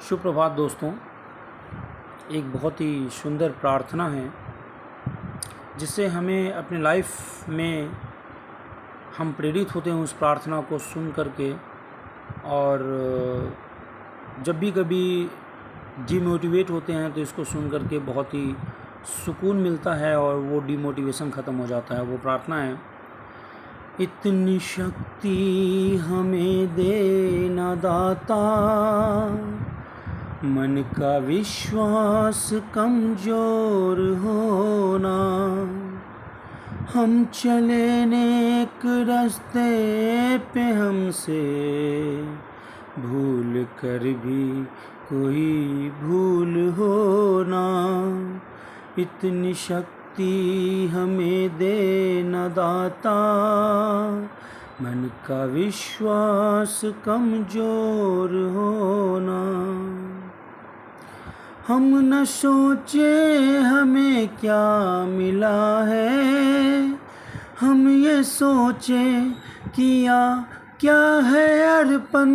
सुप्रभात दोस्तों। एक बहुत ही सुंदर प्रार्थना है जिससे हमें अपने लाइफ में हम प्रेरित होते हैं उस प्रार्थना को सुन करके। और जब भी कभी डिमोटिवेट होते हैं तो इसको सुन करके बहुत ही सुकून मिलता है और वो डिमोटिवेशन ख़त्म हो जाता है। वो प्रार्थना है, इतनी शक्ति हमें देना दाता, मन का विश्वास कमज़ोर होना, हम चले नेक रास्ते पे हमसे भूल कर भी कोई भूल होना, इतनी शक्ति हमें देना दाता, मन का विश्वास कमज़ोर होना। हम न सोचे हमें क्या मिला है, हम ये सोचे किया क्या है अर्पण।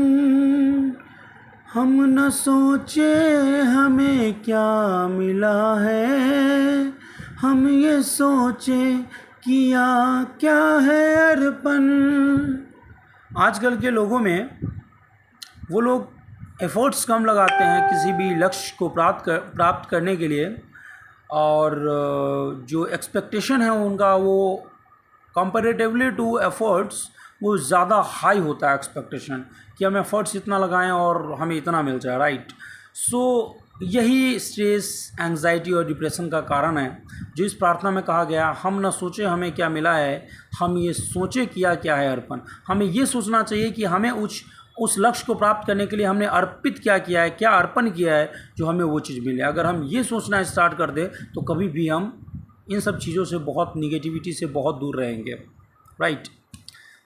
हम न सोचे हमें क्या मिला है, हम ये सोचे किया क्या है अर्पण। आजकल के लोगों में वो लोग एफ़र्ट्स कम लगाते हैं किसी भी लक्ष्य को प्राप्त करने के लिए, और जो एक्सपेक्टेशन है उनका वो कंपैरेटिवली टू एफ़र्ट्स वो ज़्यादा हाई होता है। एक्सपेक्टेशन कि हम एफ़र्ट्स इतना लगाएं और हमें इतना मिल जाए, राइट। सो यही स्ट्रेस, एंग्जाइटी और डिप्रेशन का कारण है जो इस प्रार्थना में कहा गया। हम न सोचे हमें क्या मिला है, हम ये सोचे किया क्या है अर्पण। हमें ये सोचना चाहिए कि हमें उस लक्ष्य को प्राप्त करने के लिए हमने अर्पित क्या किया है, क्या अर्पण किया है जो हमें वो चीज़ मिले। अगर हम ये सोचना स्टार्ट कर दें तो कभी भी हम इन सब चीज़ों से, बहुत निगेटिविटी से बहुत दूर रहेंगे, राइट।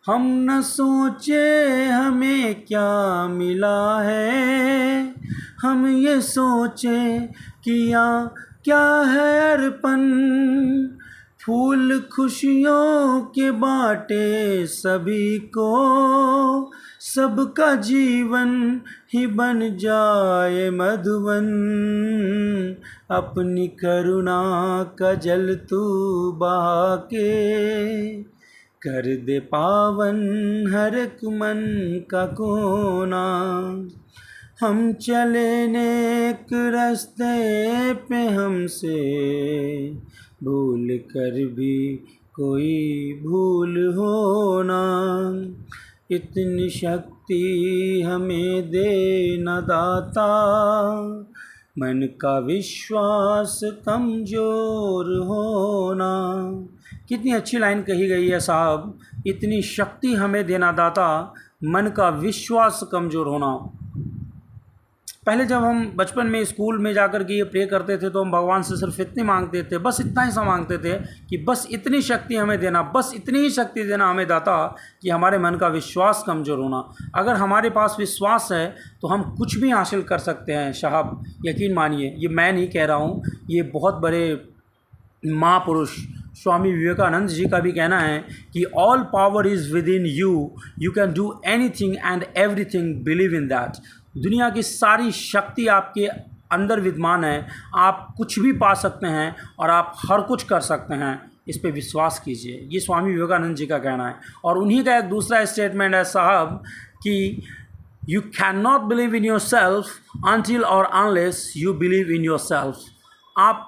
हम न सोचे हमें क्या मिला है, हम ये सोचे किया क्या है अर्पण। फूल खुशियों के बाटे सभी को, सबका जीवन ही बन जाए मधुवन। अपनी करुणा का जल तू बहा के, कर दे पावन हर एक मन का कोना। हम चले नेक रास्ते पे हमसे भूल कर भी कोई भूल होना, इतनी शक्ति हमें देना दाता, मन का विश्वास कमज़ोर होना। कितनी अच्छी लाइन कही गई है साहब, इतनी शक्ति हमें देना दाता, मन का विश्वास कमज़ोर होना। पहले जब हम बचपन में स्कूल में जाकर के ये प्रे करते थे तो हम भगवान से सिर्फ इतनी मांगते थे, बस इतना ही सा मांगते थे कि बस इतनी शक्ति हमें देना, बस इतनी ही शक्ति देना हमें दाता कि हमारे मन का विश्वास कमज़ोर होना। अगर हमारे पास विश्वास है तो हम कुछ भी हासिल कर सकते हैं साहब, यकीन मानिए। ये मैं नहीं कह रहा हूँ, ये बहुत बड़े महापुरुष स्वामी विवेकानंद जी का भी कहना है कि all power is with in you, you can do anything and everything, believe in that. दुनिया की सारी शक्ति आपके अंदर विद्यमान है, आप कुछ भी पा सकते हैं और आप हर कुछ कर सकते हैं, इस पे विश्वास कीजिए। ये स्वामी विवेकानंद जी का कहना है। और उन्हीं का एक दूसरा स्टेटमेंट है साहब कि you can not believe in yourself until और unless you believe in yourself. आप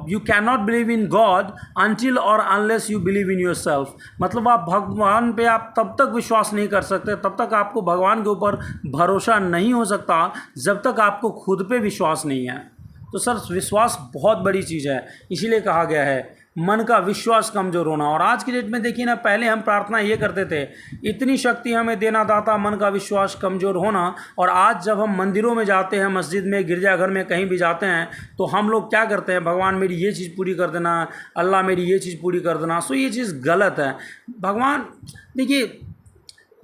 you cannot believe in God until or unless you believe in yourself। मतलब आप भगवान पे आप तब तक विश्वास नहीं कर सकते, तब तक आपको भगवान के ऊपर भरोसा नहीं हो सकता जब तक आपको खुद पे विश्वास नहीं है। तो सर, विश्वास बहुत बड़ी चीज़ है, इसीलिए कहा गया है मन का विश्वास कमज़ोर होना। और आज की डेट में देखिए ना, पहले हम प्रार्थना ये करते थे, इतनी शक्ति हमें देना दाता, मन का विश्वास कमज़ोर होना। और आज जब हम मंदिरों में जाते हैं, मस्जिद में, गिरजाघर में, कहीं भी जाते हैं तो हम लोग क्या करते हैं, भगवान मेरी ये चीज़ पूरी कर देना, अल्लाह मेरी ये चीज़ पूरी कर देना। सो ये चीज़ गलत है। भगवान, देखिए,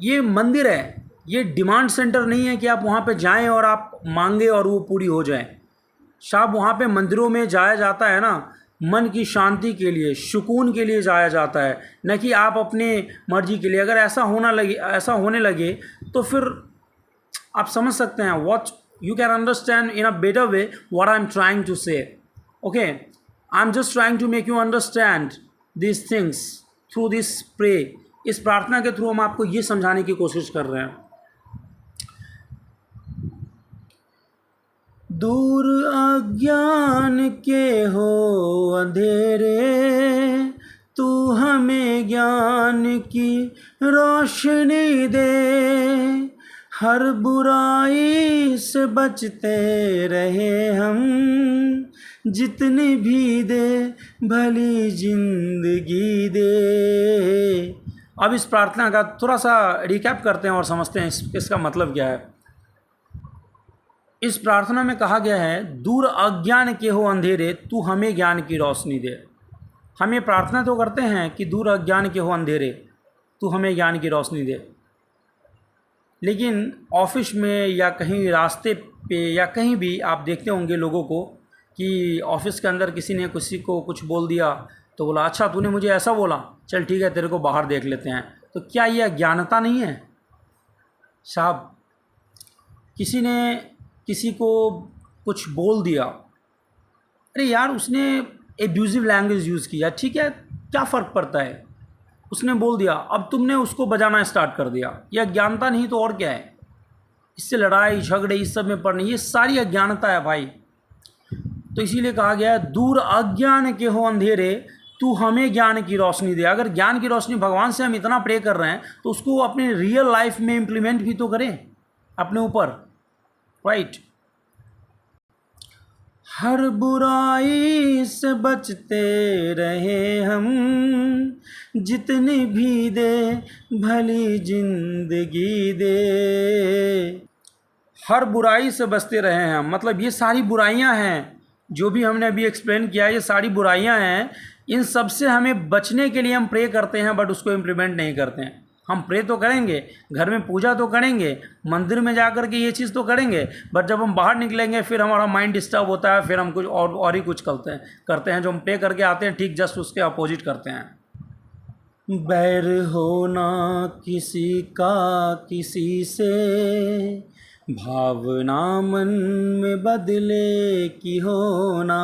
ये मंदिर है, ये डिमांड सेंटर नहीं है कि आप वहाँ पर जाएँ और आप मांगे और वो पूरी हो जाए। साहब, वहाँ पे मंदिरों में जाया जाता है ना मन की शांति के लिए, सुकून के लिए जाया जाता है, न कि आप अपने मर्जी के लिए। अगर ऐसा होने लगे तो फिर आप समझ सकते हैं, what you can understand in a better way what I am trying to say. Okay, I am just trying to make you understand this things through this prayer. इस प्रार्थना के थ्रू हम आपको ये समझाने की कोशिश कर रहे हैं. दूर अज्ञान के हो अंधेरे, तू हमें ज्ञान की रोशनी दे. हर बुराई से बचते रहे हम, जितनी भी दे भली जिंदगी दे. अब इस प्रार्थना का थोड़ा सा रिकैप करते हैं और समझते हैं इसका मतलब क्या है. इस प्रार्थना में कहा गया है, दूर अज्ञान के हो अंधेरे, तू हमें ज्ञान की रोशनी दे. हम ये प्रार्थना तो करते हैं कि दूर अज्ञान के हो अंधेरे, तू हमें ज्ञान की रोशनी दे. लेकिन ऑफिस में या कहीं रास्ते पे या कहीं भी आप देखते होंगे लोगों को कि ऑफिस के अंदर किसी ने किसी को कुछ बोल दिया तो बोला, अच्छा तूने मुझे ऐसा बोला, चल ठीक है तेरे को बाहर देख लेते हैं. तो क्या ये अज्ञानता नहीं है साहब? किसी ने किसी को कुछ बोल दिया, अरे यार उसने एब्यूजिव लैंग्वेज यूज़ किया, ठीक है क्या फ़र्क पड़ता है, उसने बोल दिया, अब तुमने उसको बजाना स्टार्ट कर दिया. यह अज्ञानता नहीं तो और क्या है? इससे लड़ाई झगड़े इस सब में पड़ने, ये सारी अज्ञानता है भाई. तो इसीलिए कहा गया है, दूर अज्ञान के हो अंधेरे, तू हमें ज्ञान की रोशनी दे. अगर ज्ञान की रोशनी भगवान से हम इतना प्रे कर रहे हैं तो उसको अपने रियल लाइफ में इम्प्लीमेंट भी तो करें अपने ऊपर, राइट. हर बुराई से बचते रहे हम, जितनी भी दे भली जिंदगी दे. हर बुराई से बचते रहे हैं, मतलब ये सारी बुराइयां हैं जो भी हमने अभी एक्सप्लेन किया, ये सारी बुराइयां हैं. इन सब से हमें बचने के लिए हम प्रे करते हैं बट उसको इम्प्लीमेंट नहीं करते हैं. हम प्रे तो करेंगे, घर में पूजा तो करेंगे, मंदिर में जा कर के ये चीज़ तो करेंगे, बट जब हम बाहर निकलेंगे फिर हमारा माइंड डिस्टर्ब होता है, फिर हम कुछ और ही कुछ करते हैं जो हम प्रे करके आते हैं, ठीक जस्ट उसके अपोजिट करते हैं. बैर होना किसी का किसी से, भावना मन में बदले की होना.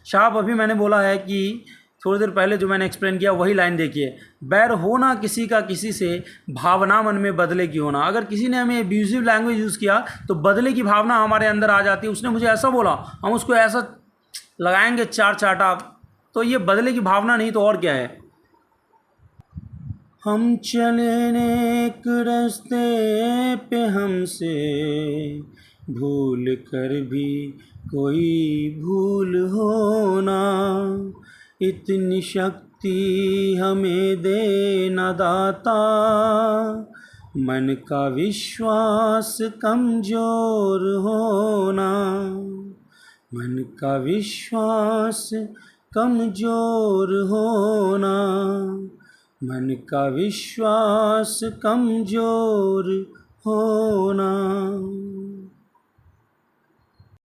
साहब अभी मैंने बोला है कि थोड़ी देर पहले जो मैंने एक्सप्लेन किया वही लाइन देखिए, बैर होना किसी का किसी से, भावना मन में बदले की होना. अगर किसी ने हमें एब्यूजिव लैंग्वेज यूज़ किया तो बदले की भावना हमारे अंदर आ जाती है. उसने मुझे ऐसा बोला, हम उसको ऐसा लगाएंगे चार चाटा, तो ये बदले की भावना नहीं तो और क्या है. हम चले नेक रास्ते पे हमसे भूल कर भी कोई भूल होना, इतनी शक्ति हमें देना दाता, मन का विश्वास कमज़ोर होना, मन का विश्वास कमज़ोर होना, मन का विश्वास कमज़ोर होना.